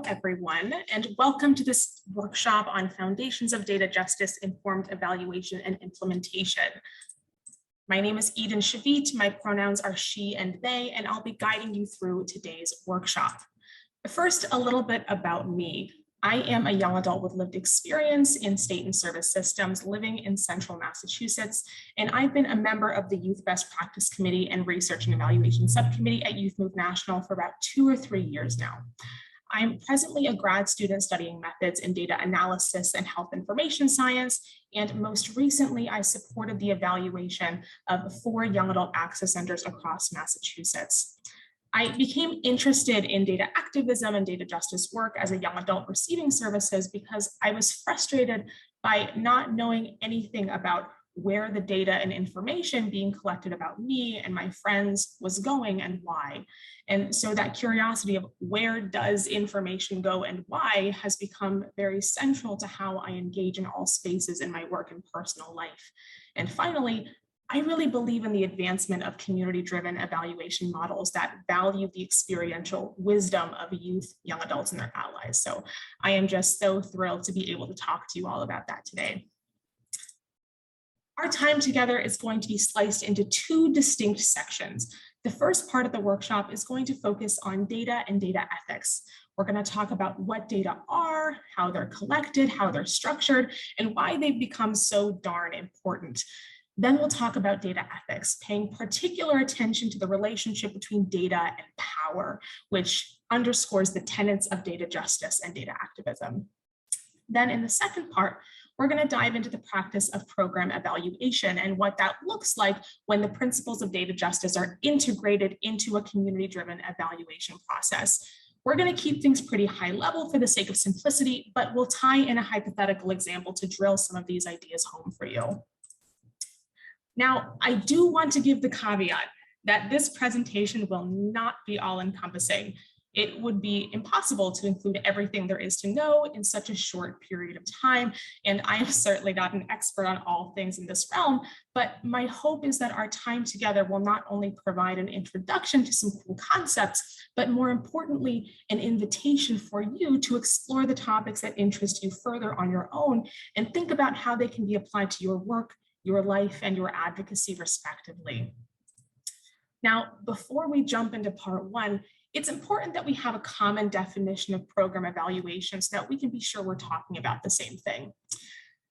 everyone, and welcome to this workshop on Foundations of Data Justice, Informed Evaluation and Implementation. My name is Eden Shavit, my pronouns are she and they, and I'll be guiding you through today's workshop. First, a little bit about me. I am a young adult with lived experience in state and service systems living in central Massachusetts, and I've been a member of the Youth Best Practice Committee and Research and Evaluation Subcommittee at Youth Move National for about 2 or 3 years now. I'm presently a grad student studying methods in data analysis and health information science, and most recently I supported the evaluation of 4 young adult access centers across Massachusetts. I became interested in data activism and data justice work as a young adult receiving services because I was frustrated by not knowing anything about where the data and information being collected about me and my friends was going and why. And so that curiosity of where does information go and why has become very central to how I engage in all spaces in my work and personal life. And finally, I really believe in the advancement of community-driven evaluation models that value the experiential wisdom of youth, young adults, and their allies. So I am just so thrilled to be able to talk to you all about that today. Our time together is going to be sliced into 2 distinct sections. The first part of the workshop is going to focus on data and data ethics. We're going to talk about what data are, how they're collected, how they're structured, and why they've become so darn important. Then we'll talk about data ethics, paying particular attention to the relationship between data and power, which underscores the tenets of data justice and data activism. Then in the second part, we're going to dive into the practice of program evaluation and what that looks like when the principles of data justice are integrated into a community-driven evaluation process. We're going to keep things pretty high level for the sake of simplicity, but we'll tie in a hypothetical example to drill some of these ideas home for you. Now, I do want to give the caveat that this presentation will not be all-encompassing. It would be impossible to include everything there is to know in such a short period of time, and I am certainly not an expert on all things in this realm, but my hope is that our time together will not only provide an introduction to some cool concepts, but more importantly, an invitation for you to explore the topics that interest you further on your own and think about how they can be applied to your work, your life, and your advocacy respectively. Now, before we jump into part 1, it's important that we have a common definition of program evaluation so that we can be sure we're talking about the same thing.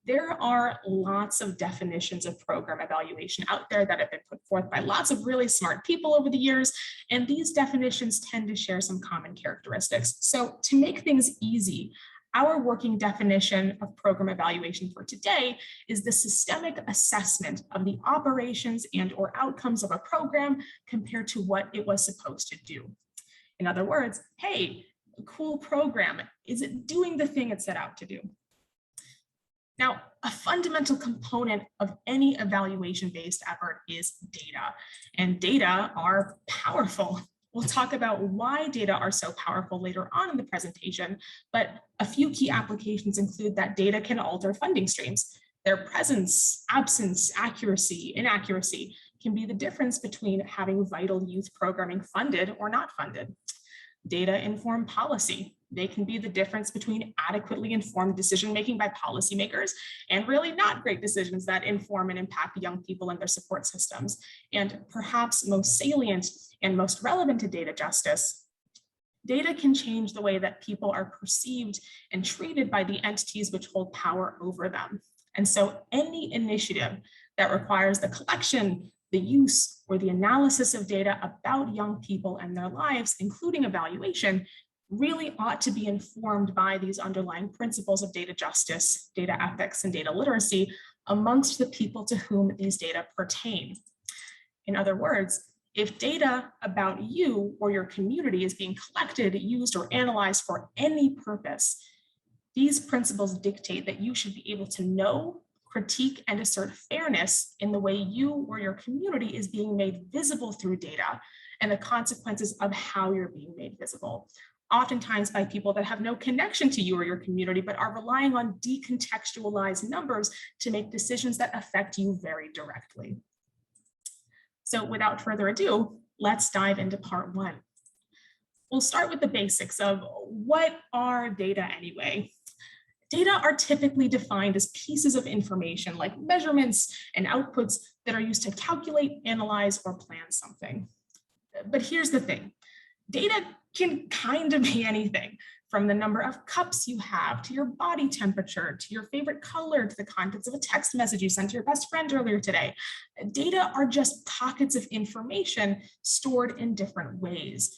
There are lots of definitions of program evaluation out there that have been put forth by lots of really smart people over the years, and these definitions tend to share some common characteristics. So to make things easy, our working definition of program evaluation for today is the systemic assessment of the operations and/or outcomes of a program compared to what it was supposed to do. In other words, hey, a cool program, is it doing the thing it set out to do? Now, a fundamental component of any evaluation-based effort is data, and data are powerful. We'll talk about why data are so powerful later on in the presentation, but a few key applications include that data can alter funding streams. Their presence, absence, accuracy, inaccuracy can be the difference between having vital youth programming funded or not funded. Data inform policy. They can be the difference between adequately informed decision-making by policymakers and really not great decisions that inform and impact young people and their support systems. And perhaps most salient and most relevant to data justice, data can change the way that people are perceived and treated by the entities which hold power over them. And so any initiative that requires the collection, the use, or the analysis of data about young people and their lives, including evaluation, really ought to be informed by these underlying principles of data justice, data ethics, and data literacy amongst the people to whom these data pertain. In other words, if data about you or your community is being collected, used, or analyzed for any purpose, these principles dictate that you should be able to know, critique, and assert fairness in the way you or your community is being made visible through data and the consequences of how you're being made visible, oftentimes by people that have no connection to you or your community, but are relying on decontextualized numbers to make decisions that affect you very directly. So without further ado, let's dive into part 1. We'll start with the basics of what are data anyway. Data are typically defined as pieces of information like measurements and outputs that are used to calculate, analyze, or plan something. But here's the thing. Data can kind of be anything, from the number of cups you have, to your body temperature, to your favorite color, to the contents of a text message you sent to your best friend earlier today. Data are just pockets of information stored in different ways.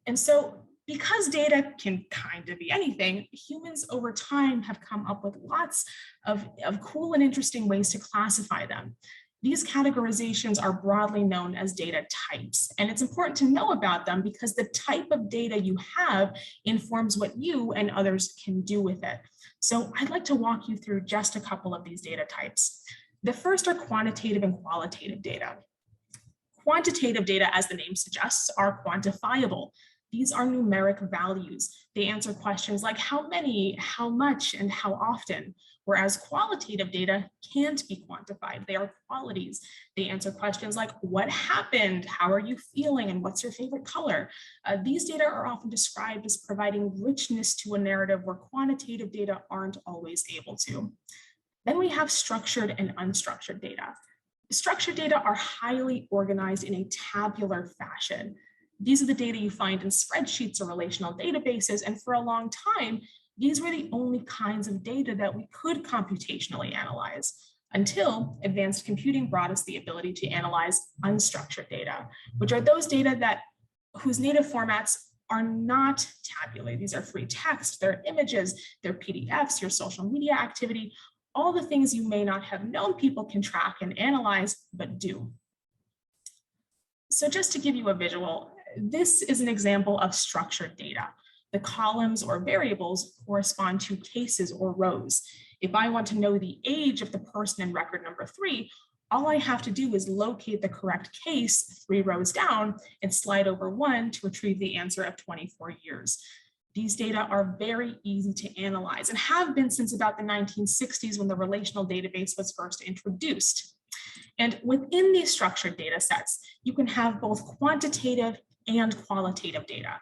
And so because data can kind of be anything, humans over time have come up with lots of cool and interesting ways to classify them. These categorizations are broadly known as data types, and it's important to know about them because the type of data you have informs what you and others can do with it. So I'd like to walk you through just a couple of these data types. The first are quantitative and qualitative data. Quantitative data, as the name suggests, are quantifiable. These are numeric values. They answer questions like how many, how much, and how often. Whereas qualitative data can't be quantified. They are qualities. They answer questions like what happened, how are you feeling, and what's your favorite color. These data are often described as providing richness to a narrative where quantitative data aren't always able to. Then we have structured and unstructured data. Structured data are highly organized in a tabular fashion. These are the data you find in spreadsheets or relational databases, and for a long time, these were the only kinds of data that we could computationally analyze until advanced computing brought us the ability to analyze unstructured data, which are those data whose native formats are not tabular. These are free text, they're images, they're PDFs, your social media activity, all the things you may not have known people can track and analyze, but do. So just to give you a visual, this is an example of structured data. The columns or variables correspond to cases or rows. If I want to know the age of the person in record number 3, all I have to do is locate the correct case 3 rows down and slide over 1 to retrieve the answer of 24 years. These data are very easy to analyze and have been since about the 1960s when the relational database was first introduced. And within these structured data sets, you can have both quantitative and qualitative data.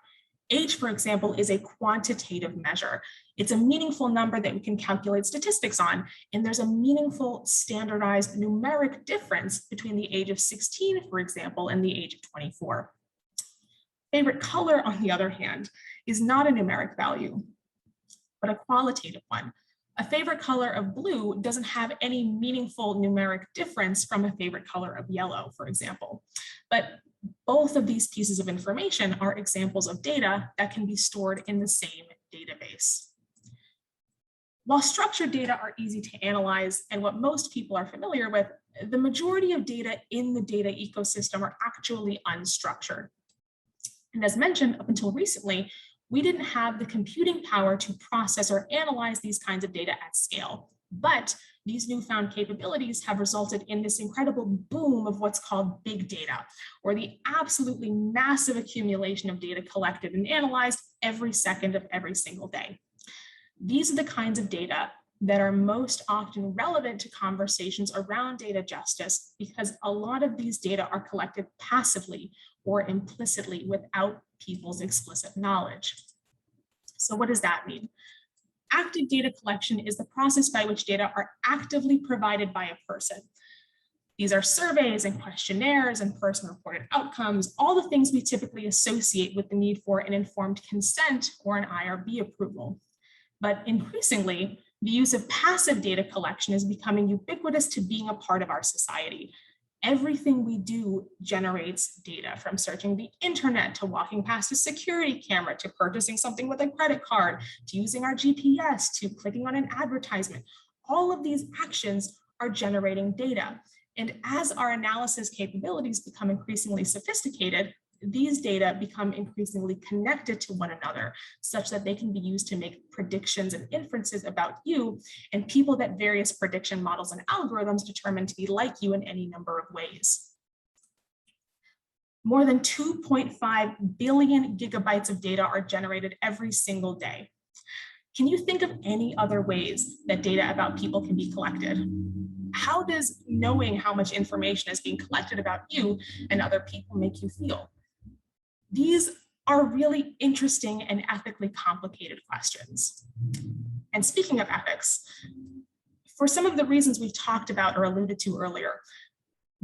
Age, for example, is a quantitative measure. It's a meaningful number that we can calculate statistics on, and there's a meaningful standardized numeric difference between the age of 16, for example, and the age of 24. Favorite color, on the other hand, is not a numeric value, but a qualitative one. A favorite color of blue doesn't have any meaningful numeric difference from a favorite color of yellow, for example. But both of these pieces of information are examples of data that can be stored in the same database. While structured data are easy to analyze and what most people are familiar with, the majority of data in the data ecosystem are actually unstructured. And as mentioned, up until recently, we didn't have the computing power to process or analyze these kinds of data at scale. But these newfound capabilities have resulted in this incredible boom of what's called big data, or the absolutely massive accumulation of data collected and analyzed every second of every single day. These are the kinds of data that are most often relevant to conversations around data justice because a lot of these data are collected passively or implicitly without people's explicit knowledge. So what does that mean? Active data collection is the process by which data are actively provided by a person. These are surveys and questionnaires and person-reported outcomes, all the things we typically associate with the need for an informed consent or an IRB approval. But increasingly, the use of passive data collection is becoming ubiquitous to being a part of our society. Everything we do generates data, from searching the internet to walking past a security camera to purchasing something with a credit card to using our GPS to clicking on an advertisement. All of these actions are generating data. And as our analysis capabilities become increasingly sophisticated, these data become increasingly connected to one another such that they can be used to make predictions and inferences about you and people that various prediction models and algorithms determine to be like you in any number of ways. More than 2.5 billion gigabytes of data are generated every single day. Can you think of any other ways that data about people can be collected? How does knowing how much information is being collected about you and other people make you feel? These are really interesting and ethically complicated questions. And speaking of ethics, for some of the reasons we've talked about or alluded to earlier,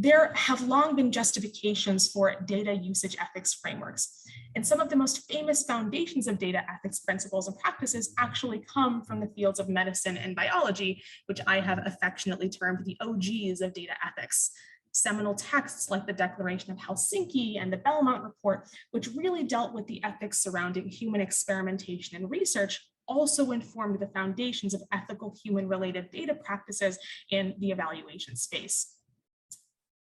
there have long been justifications for data usage ethics frameworks. And some of the most famous foundations of data ethics principles and practices actually come from the fields of medicine and biology, which I have affectionately termed the OGs of data ethics. Seminal texts like the Declaration of Helsinki and the Belmont Report, which really dealt with the ethics surrounding human experimentation and research, also informed the foundations of ethical human-related data practices in the evaluation space.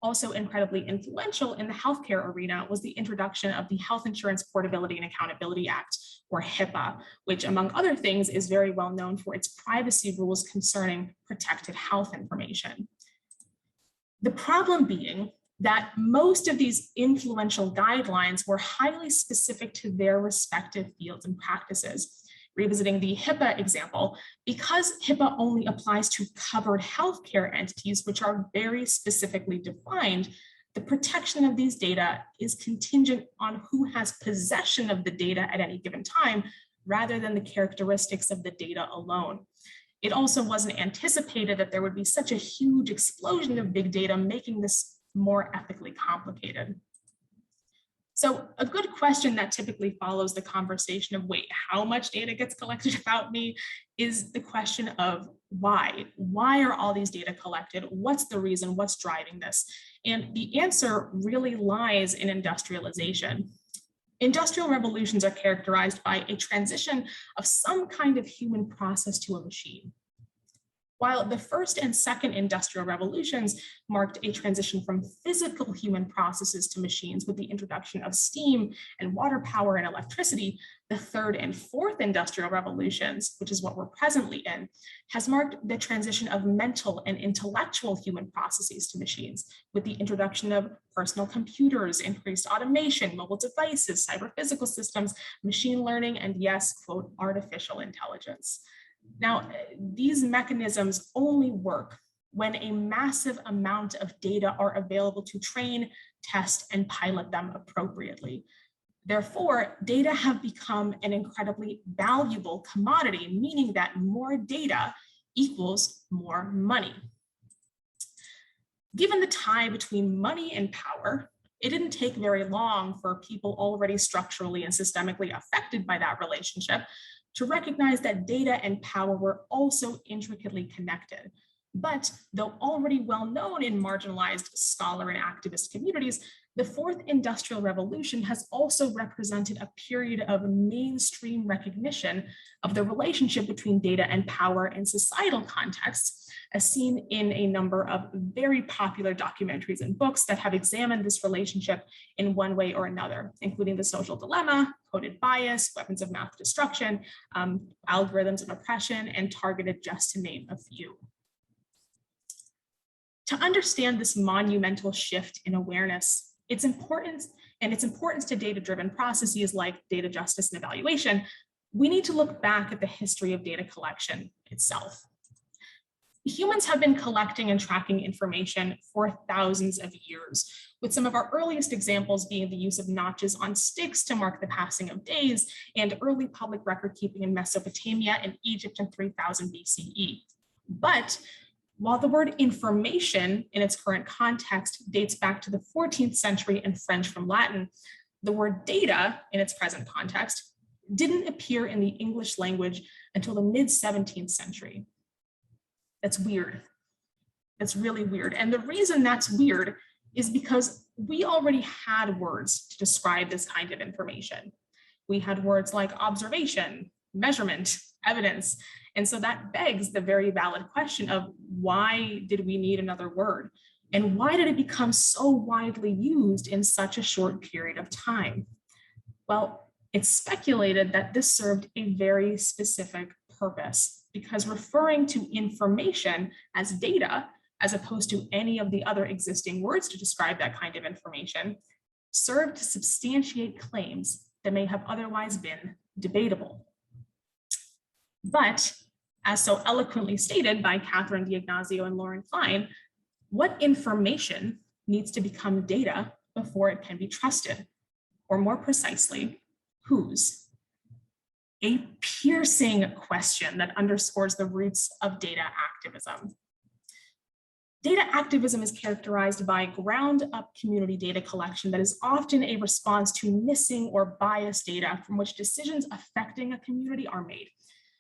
Also incredibly influential in the healthcare arena was the introduction of the Health Insurance Portability and Accountability Act, or HIPAA, which among other things is very well known for its privacy rules concerning protected health information. The problem being that most of these influential guidelines were highly specific to their respective fields and practices. Revisiting the HIPAA example, because HIPAA only applies to covered healthcare entities, which are very specifically defined, the protection of these data is contingent on who has possession of the data at any given time, rather than the characteristics of the data alone. It also wasn't anticipated that there would be such a huge explosion of big data, making this more ethically complicated. So a good question that typically follows the conversation of, wait, how much data gets collected about me, is the question of why? Why are all these data collected? What's the reason? What's driving this? And the answer really lies in industrialization. Industrial revolutions are characterized by a transition of some kind of human process to a machine. While the first and second industrial revolutions marked a transition from physical human processes to machines with the introduction of steam and water power and electricity, the third and fourth industrial revolutions, which is what we're presently in, has marked the transition of mental and intellectual human processes to machines with the introduction of personal computers, increased automation, mobile devices, cyber physical systems, machine learning, and yes, quote, artificial intelligence. Now, these mechanisms only work when a massive amount of data are available to train, test, and pilot them appropriately. Therefore, data have become an incredibly valuable commodity, meaning that more data equals more money. Given the tie between money and power, it didn't take very long for people already structurally and systemically affected by that relationship to recognize that data and power were also intricately connected. But though already well known in marginalized scholar and activist communities, the fourth industrial revolution has also represented a period of mainstream recognition of the relationship between data and power in societal contexts, as seen in a number of very popular documentaries and books that have examined this relationship in one way or another, including The Social Dilemma, Coded Bias, Weapons of Mass Destruction, Algorithms of Oppression, and Targeted, just to name a few. To understand this monumental shift in awareness, its importance to data-driven processes like data justice and evaluation, we need to look back at the history of data collection itself. Humans have been collecting and tracking information for thousands of years, with some of our earliest examples being the use of notches on sticks to mark the passing of days, and early public record keeping in Mesopotamia and Egypt in 3000 BCE. But while the word information in its current context dates back to the 14th century and French from Latin, the word data in its present context didn't appear in the English language until the mid-17th century. That's weird. That's really weird. And the reason that's weird is because we already had words to describe this kind of information. We had words like observation, measurement, evidence. And so that begs the very valid question of, why did we need another word? And why did it become so widely used in such a short period of time? Well, it's speculated that this served a very specific purpose, because referring to information as data, as opposed to any of the other existing words to describe that kind of information, served to substantiate claims that may have otherwise been debatable. But, as so eloquently stated by Catherine D'Ignazio and Lauren Klein, what information needs to become data before it can be trusted? Or more precisely, Whose? A piercing question that underscores the roots of data activism. Data activism is characterized by ground-up community data collection that is often a response to missing or biased data from which decisions affecting a community are made.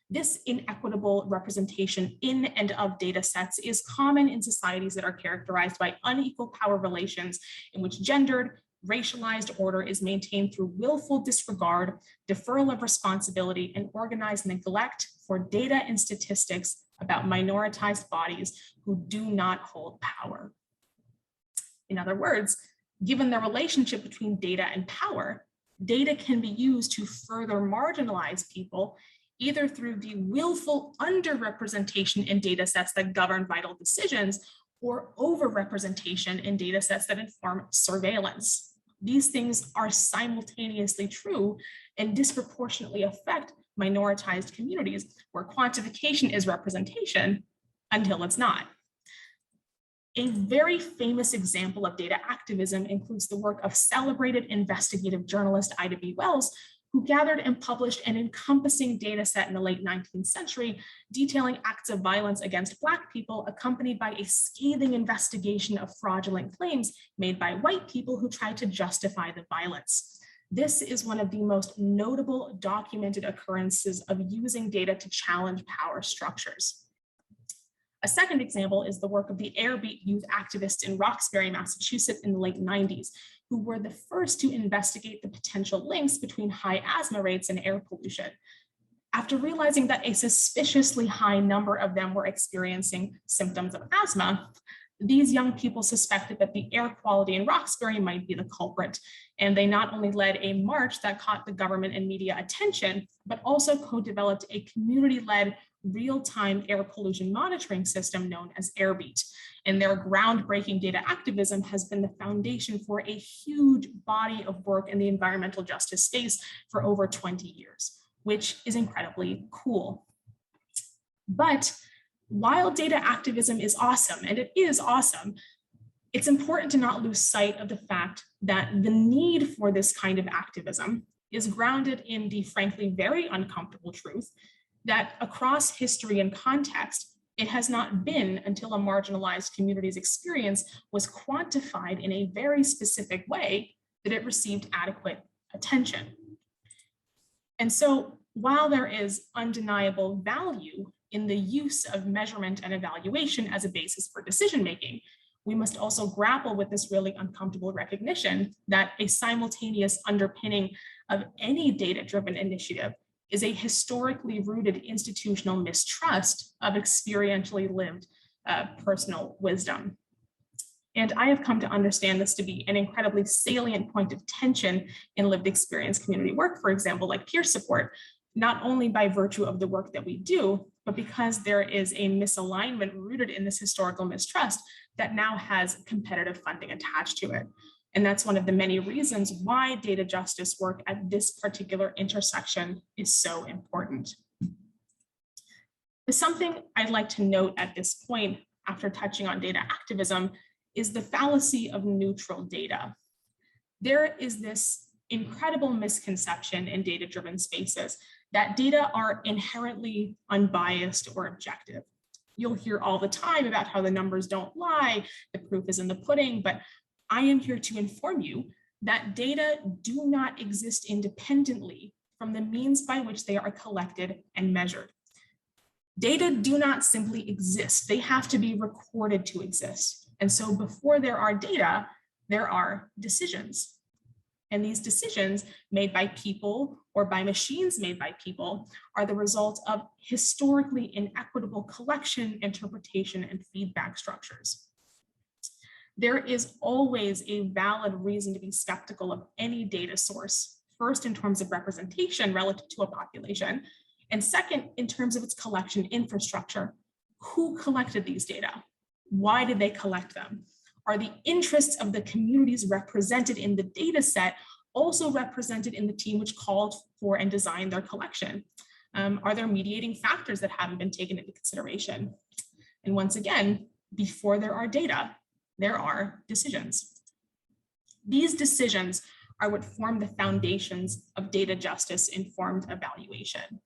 This inequitable representation in and of data sets is common in societies that are characterized by unequal power relations in which gendered, racialized order is maintained through willful disregard, deferral of responsibility, and organized neglect for data and statistics about minoritized bodies who do not hold power. In other words, given the relationship between data and power, data can be used to further marginalize people, either through the willful underrepresentation in data sets that govern vital decisions, or overrepresentation in data sets that inform surveillance. These things are simultaneously true and disproportionately affect minoritized communities where quantification is representation until it's not. A very famous example of data activism includes the work of celebrated investigative journalist Ida B. Wells, who gathered and published an encompassing data set in the late 19th century, detailing acts of violence against Black people, accompanied by a scathing investigation of fraudulent claims made by white people who tried to justify the violence. This is one of the most notable documented occurrences of using data to challenge power structures. A second example is the work of the Airbeat youth activists in Roxbury, Massachusetts in the late 90s, who were the first to investigate the potential links between high asthma rates and air pollution. After realizing that a suspiciously high number of them were experiencing symptoms of asthma, these young people suspected that the air quality in Roxbury might be the culprit, and they not only led a march that caught the government and media attention, but also co-developed a community-led real-time air pollution monitoring system known as Airbeat. And their groundbreaking data activism has been the foundation for a huge body of work in the environmental justice space for over 20 years, which is incredibly cool. But while data activism is awesome, and it is awesome, it's important to not lose sight of the fact that the need for this kind of activism is grounded in the frankly very uncomfortable truth that across history and context, it has not been until a marginalized community's experience was quantified in a very specific way that it received adequate attention. And so while there is undeniable value in the use of measurement and evaluation as a basis for decision-making, we must also grapple with this really uncomfortable recognition that a simultaneous underpinning of any data-driven initiative is a historically rooted institutional mistrust of experientially lived personal wisdom. And I have come to understand this to be an incredibly salient point of tension in lived experience community work, for example, like peer support, not only by virtue of the work that we do, but because there is a misalignment rooted in this historical mistrust that now has competitive funding attached to it. And that's one of the many reasons why data justice work at this particular intersection is so important. Something I'd like to note at this point, after touching on data activism, is the fallacy of neutral data. There is this incredible misconception in data-driven spaces that data are inherently unbiased or objective. You'll hear all the time about how the numbers don't lie, the proof is in the pudding, but I am here to inform you that data do not exist independently from the means by which they are collected and measured. Data do not simply exist. They have to be recorded to exist. And so before there are data, there are decisions. And these decisions made by people or by machines made by people are the result of historically inequitable collection, interpretation, and feedback structures. There is always a valid reason to be skeptical of any data source, first in terms of representation relative to a population, and second, in terms of its collection infrastructure. Who collected these data? Why did they collect them? Are the interests of the communities represented in the data set also represented in the team which called for and designed their collection? Are there mediating factors that haven't been taken into consideration? And once again, before there are data, there are decisions. These decisions are what form the foundations of data justice informed evaluation.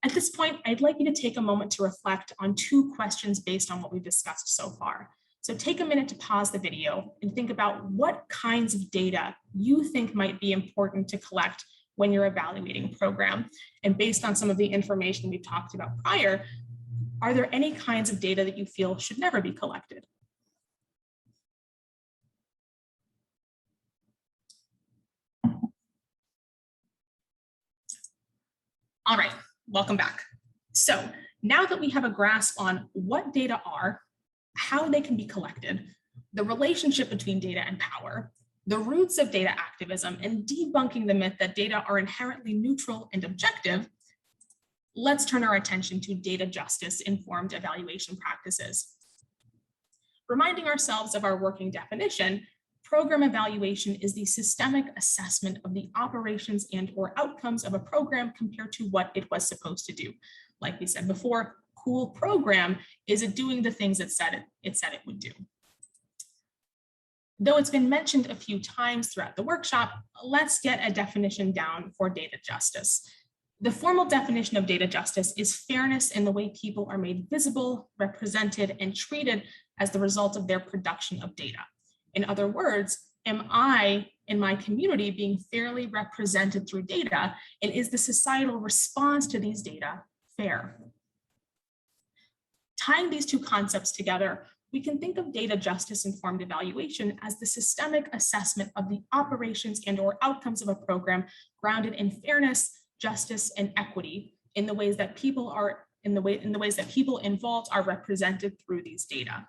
At this point, I'd like you to take a moment to reflect on 2 questions based on what we've discussed so far. So take a minute to pause the video and think about what kinds of data you think might be important to collect when you're evaluating a program. And based on some of the information we've talked about prior, are there any kinds of data that you feel should never be collected? All right, welcome back. So now that we have a grasp on what data are, how they can be collected, the relationship between data and power, the roots of data activism, and debunking the myth that data are inherently neutral and objective, let's turn our attention to data justice informed evaluation practices. Reminding ourselves of our working definition, program evaluation is the systemic assessment of the operations and/or outcomes of a program compared to what it was supposed to do. Like we said before, cool program, is it doing the things it said it would do? Though it's been mentioned a few times throughout the workshop, let's get a definition down for data justice. The formal definition of data justice is fairness in the way people are made visible, represented, and treated as the result of their production of data. In other words, am I in my community being fairly represented through data, and is the societal response to these data fair? Tying these 2 concepts together, we can think of data justice informed evaluation as the systemic assessment of the operations and/or outcomes of a program grounded in fairness, justice, and equity in the ways that people involved are represented through these data.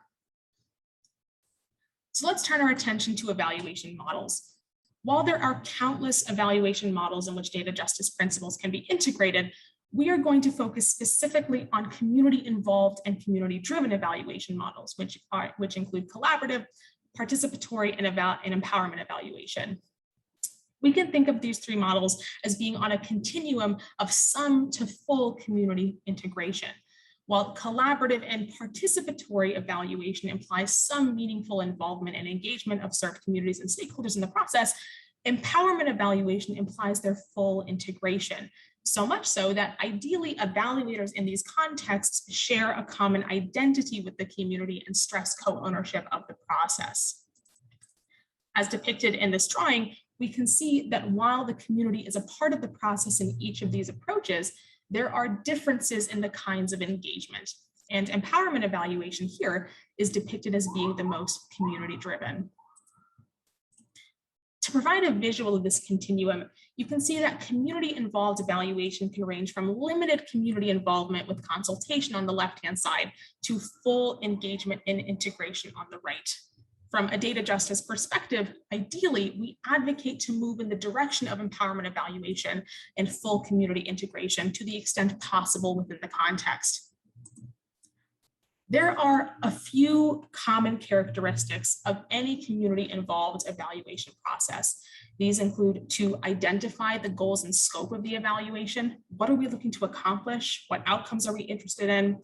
So let's turn our attention to evaluation models. While there are countless evaluation models in which data justice principles can be integrated, we are going to focus specifically on community-involved and community-driven evaluation models, which include collaborative, participatory, and empowerment evaluation. We can think of these 3 models as being on a continuum of some to full community integration. While collaborative and participatory evaluation implies some meaningful involvement and engagement of served communities and stakeholders in the process, empowerment evaluation implies their full integration. So much so that ideally evaluators in these contexts share a common identity with the community and stress co-ownership of the process. As depicted in this drawing, we can see that while the community is a part of the process in each of these approaches, there are differences in the kinds of engagement. And empowerment evaluation here is depicted as being the most community-driven. To provide a visual of this continuum, you can see that community-involved evaluation can range from limited community involvement with consultation on the left-hand side to full engagement and integration on the right. From a data justice perspective, ideally, we advocate to move in the direction of empowerment evaluation and full community integration to the extent possible within the context. There are a few common characteristics of any community-involved evaluation process. These include to identify the goals and scope of the evaluation. What are we looking to accomplish? What outcomes are we interested in?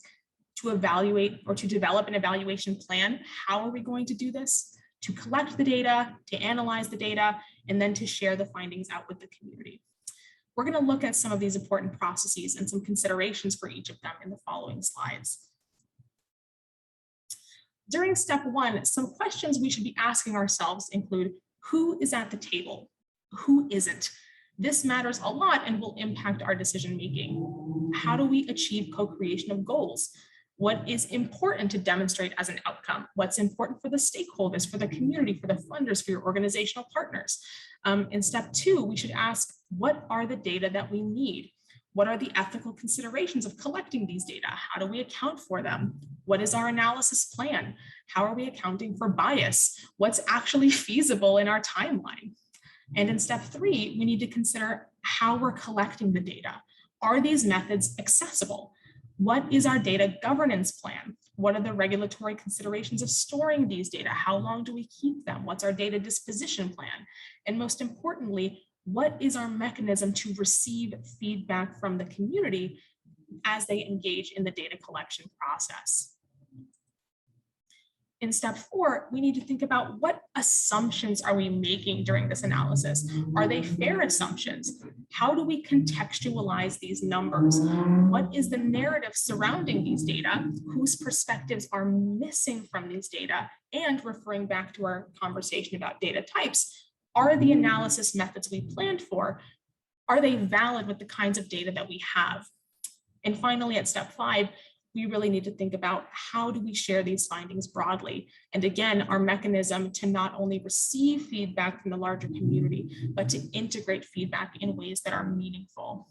To evaluate or to develop an evaluation plan. How are we going to do this? To collect the data, to analyze the data, and then to share the findings out with the community. We're going to look at some of these important processes and some considerations for each of them in the following slides. During step 1, some questions we should be asking ourselves include, who is at the table? Who isn't? This matters a lot and will impact our decision-making. How do we achieve co-creation of goals? What is important to demonstrate as an outcome? What's important for the stakeholders, for the community, for the funders, for your organizational partners? In step 2, we should ask, what are the data that we need? What are the ethical considerations of collecting these data? How do we account for them? What is our analysis plan? How are we accounting for bias? What's actually feasible in our timeline? And in step 3, we need to consider how we're collecting the data. Are these methods accessible? What is our data governance plan? What are the regulatory considerations of storing these data? How long do we keep them? What's our data disposition plan? And most importantly, what is our mechanism to receive feedback from the community as they engage in the data collection process? In step 4, we need to think about what assumptions are we making during this analysis? Are they fair assumptions? How do we contextualize these numbers? What is the narrative surrounding these data? Whose perspectives are missing from these data? And referring back to our conversation about data types, are the analysis methods we planned for, are they valid with the kinds of data that we have? And finally, at step 5, we really need to think about how do we share these findings broadly? And again, our mechanism to not only receive feedback from the larger community, but to integrate feedback in ways that are meaningful.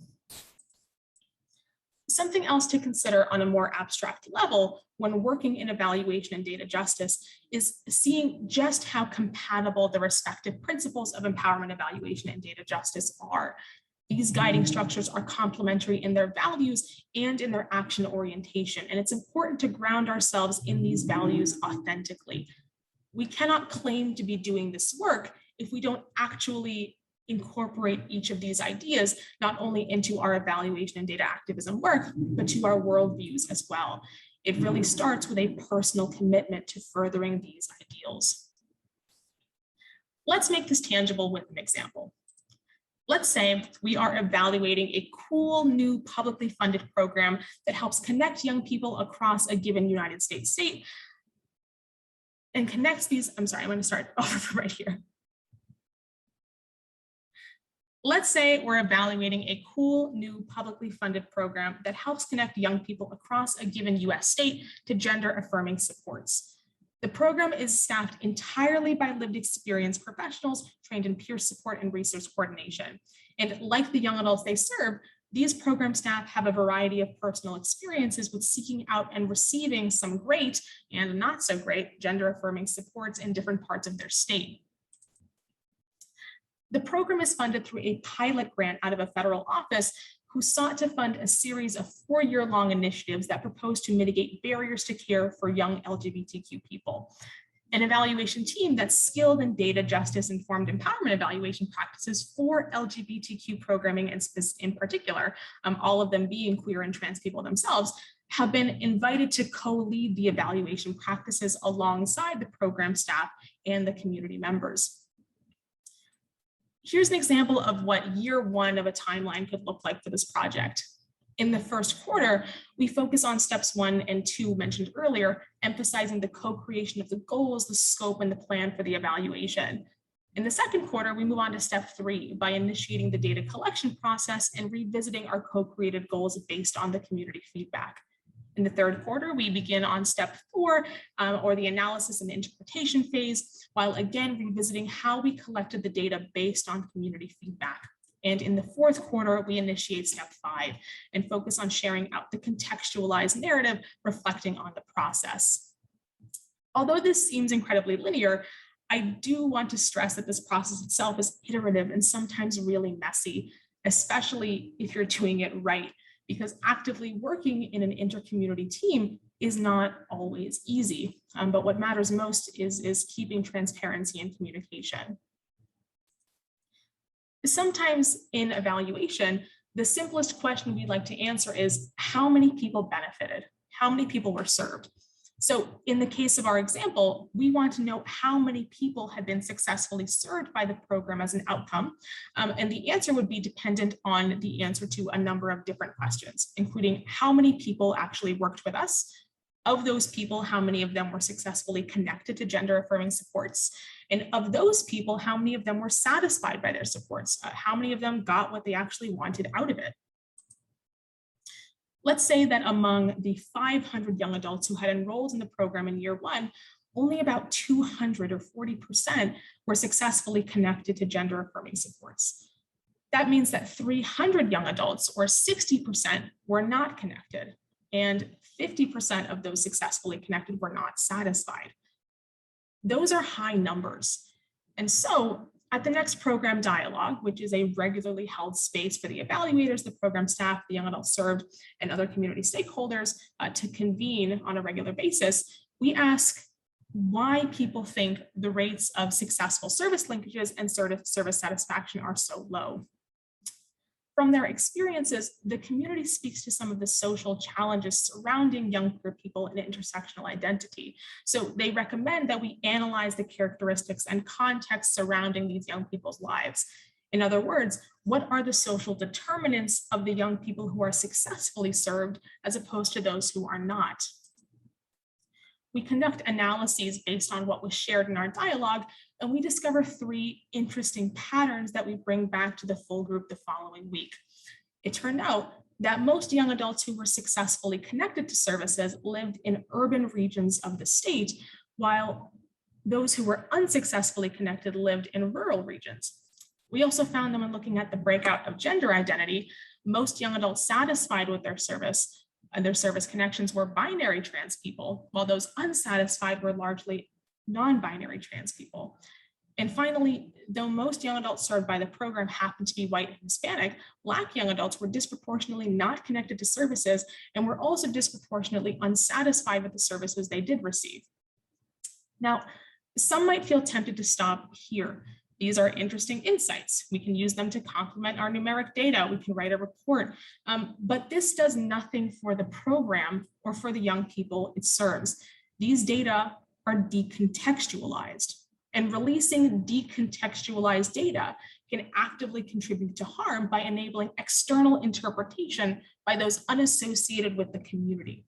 Something else to consider on a more abstract level when working in evaluation and data justice is seeing just how compatible the respective principles of empowerment evaluation and data justice are. These guiding structures are complementary in their values and in their action orientation, and it's important to ground ourselves in these values authentically. We cannot claim to be doing this work if we don't actually incorporate each of these ideas, not only into our evaluation and data activism work, but to our worldviews as well. It really starts with a personal commitment to furthering these ideals. Let's make this tangible with an example. Let's say we are evaluating a cool new publicly funded program that helps connect young people across a given United States state and connects these, I'm going to start over from right here. Let's say we're evaluating a cool new publicly funded program that helps connect young people across a given US state to gender affirming supports. The program is staffed entirely by lived experience professionals trained in peer support and resource coordination. And like the young adults they serve, these program staff have a variety of personal experiences with seeking out and receiving some great and not so great gender affirming supports in different parts of their state. The program is funded through a pilot grant out of a federal office who sought to fund a series of 4-year-long initiatives that propose to mitigate barriers to care for young LGBTQ people. An evaluation team that's skilled in data justice informed empowerment evaluation practices for LGBTQ programming, and in particular, all of them being queer and trans people themselves, have been invited to co-lead the evaluation practices alongside the program staff and the community members. Here's an example of what year 1 of a timeline could look like for this project. In the first quarter, we focus on steps 1 and 2 mentioned earlier, emphasizing the co-creation of the goals, the scope, and the plan for the evaluation. In the second quarter, we move on to step 3 by initiating the data collection process and revisiting our co-created goals based on the community feedback. In the third quarter, we begin on step 4, or the analysis and interpretation phase, while again revisiting how we collected the data based on community feedback. And in the fourth quarter, we initiate step 5 and focus on sharing out the contextualized narrative reflecting on the process. Although this seems incredibly linear, I do want to stress that this process itself is iterative and sometimes really messy, especially if you're doing it right, because actively working in an inter-community team is not always easy. But what matters most is keeping transparency and communication. Sometimes in evaluation, the simplest question we'd like to answer is how many people benefited? How many people were served? So in the case of our example, we want to know how many people had been successfully served by the program as an outcome. And the answer would be dependent on the answer to a number of different questions, including how many people actually worked with us. Of those people, how many of them were successfully connected to gender affirming supports? And of those people, how many of them were satisfied by their supports? How many of them got what they actually wanted out of it? Let's say that among the 500 young adults who had enrolled in the program in year 1, only about 200 or 40% were successfully connected to gender affirming supports. That means that 300 young adults, or 60%, were not connected, and 50% of those successfully connected were not satisfied. Those are high numbers. And so at the next program dialogue, which is a regularly held space for the evaluators, the program staff, the young adults served, and other community stakeholders to convene on a regular basis, we ask why people think the rates of successful service linkages and service satisfaction are so low. From their experiences, the community speaks to some of the social challenges surrounding young queer people and intersectional identity. So they recommend that we analyze the characteristics and context surrounding these young people's lives. In other words, what are the social determinants of the young people who are successfully served as opposed to those who are not? We conduct analyses based on what was shared in our dialogue, and we discover 3 interesting patterns that we bring back to the full group the following week. It turned out that most young adults who were successfully connected to services lived in urban regions of the state, while those who were unsuccessfully connected lived in rural regions. We also found that when looking at the breakout of gender identity, most young adults satisfied with their service and their service connections were binary trans people, while those unsatisfied were largely non-binary trans people. And finally, though most young adults served by the program happened to be white and Hispanic, Black young adults were disproportionately not connected to services and were also disproportionately unsatisfied with the services they did receive. Now, some might feel tempted to stop here. These are interesting insights. We can use them to complement our numeric data. We can write a report, but this does nothing for the program or for the young people it serves. These data are decontextualized, and releasing decontextualized data can actively contribute to harm by enabling external interpretation by those unassociated with the community,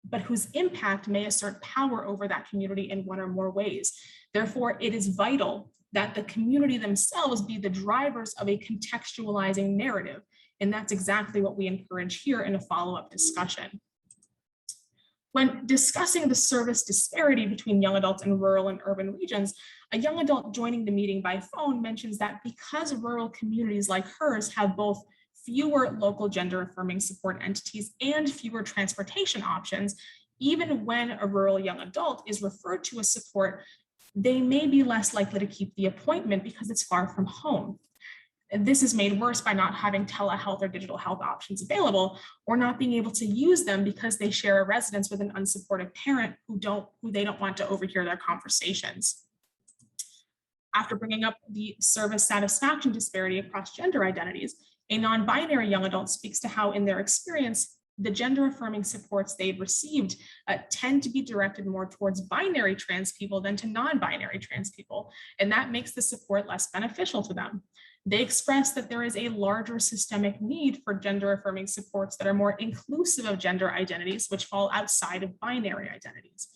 but whose impact may assert power over that community in one or more ways. Therefore, it is vital that the community themselves be the drivers of a contextualizing narrative. And that's exactly what we encourage here in a follow-up discussion. When discussing the service disparity between young adults in rural and urban regions, a young adult joining the meeting by phone mentions that because rural communities like hers have both fewer local gender affirming support entities and fewer transportation options, even when a rural young adult is referred to as support, they may be less likely to keep the appointment because it's far from home. This is made worse by not having telehealth or digital health options available, or not being able to use them because they share a residence with an unsupportive parent who they don't want to overhear their conversations. After bringing up the service satisfaction disparity across gender identities, a non-binary young adult speaks to how, in their experience, the gender-affirming supports they've received tend to be directed more towards binary trans people than to non-binary trans people, and that makes the support less beneficial to them. They express that there is a larger systemic need for gender-affirming supports that are more inclusive of gender identities, which fall outside of binary identities.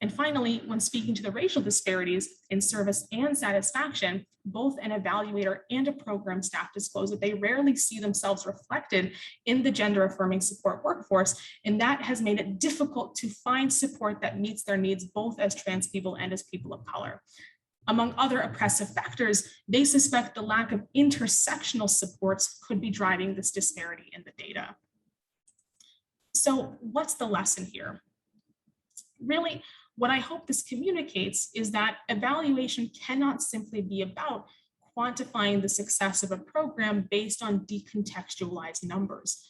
And finally, when speaking to the racial disparities in service and satisfaction, both an evaluator and a program staff disclose that they rarely see themselves reflected in the gender-affirming support workforce, and that has made it difficult to find support that meets their needs both as trans people and as people of color. Among other oppressive factors, they suspect the lack of intersectional supports could be driving this disparity in the data. So what's the lesson here? Really, what I hope this communicates is that evaluation cannot simply be about quantifying the success of a program based on decontextualized numbers.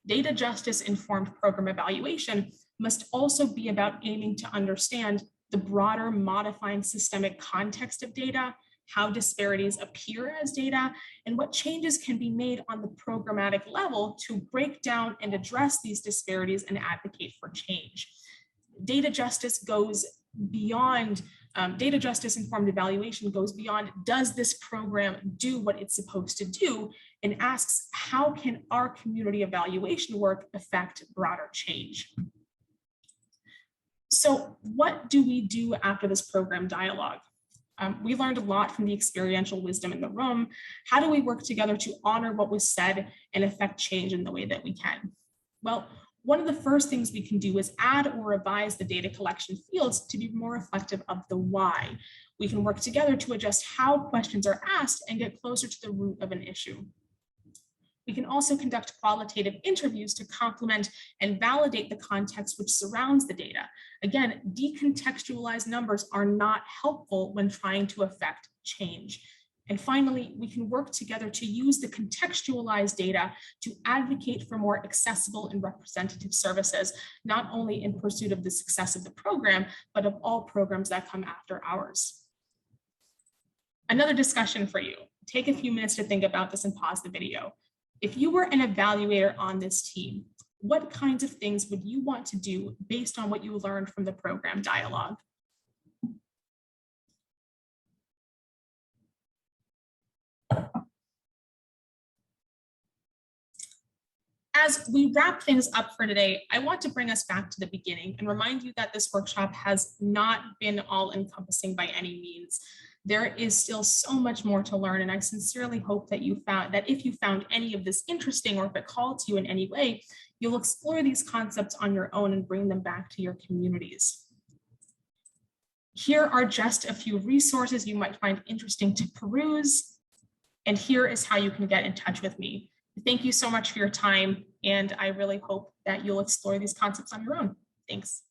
Data justice informed program evaluation must also be about aiming to understand the broader modifying systemic context of data, how disparities appear as data, and what changes can be made on the programmatic level to break down and address these disparities and advocate for change. Data justice goes beyond, data justice informed evaluation goes beyond, does this program do what it's supposed to do, and asks, how can our community evaluation work affect broader change? So what do we do after this program dialogue? We learned a lot from the experiential wisdom in the room. How do we work together to honor what was said and affect change in the way that we can? Well, one of the first things we can do is add or revise the data collection fields to be more reflective of the why. We can work together to adjust how questions are asked and get closer to the root of an issue. We can also conduct qualitative interviews to complement and validate the context which surrounds the data. Again, decontextualized numbers are not helpful when trying to affect change. And finally, we can work together to use the contextualized data to advocate for more accessible and representative services, not only in pursuit of the success of the program, but of all programs that come after ours. Another discussion for you. take a few minutes to think about this and pause the video. If you were an evaluator on this team, what kinds of things would you want to do based on what you learned from the program dialogue? As we wrap things up for today, I want to bring us back to the beginning and remind you that this workshop has not been all-encompassing by any means. There is still so much more to learn, and I sincerely hope that if you found any of this interesting, or if it called to you in any way, you'll explore these concepts on your own and bring them back to your communities. Here are just a few resources you might find interesting to peruse, and here is how you can get in touch with me. Thank you so much for your time, and I really hope that you'll explore these concepts on your own. Thanks.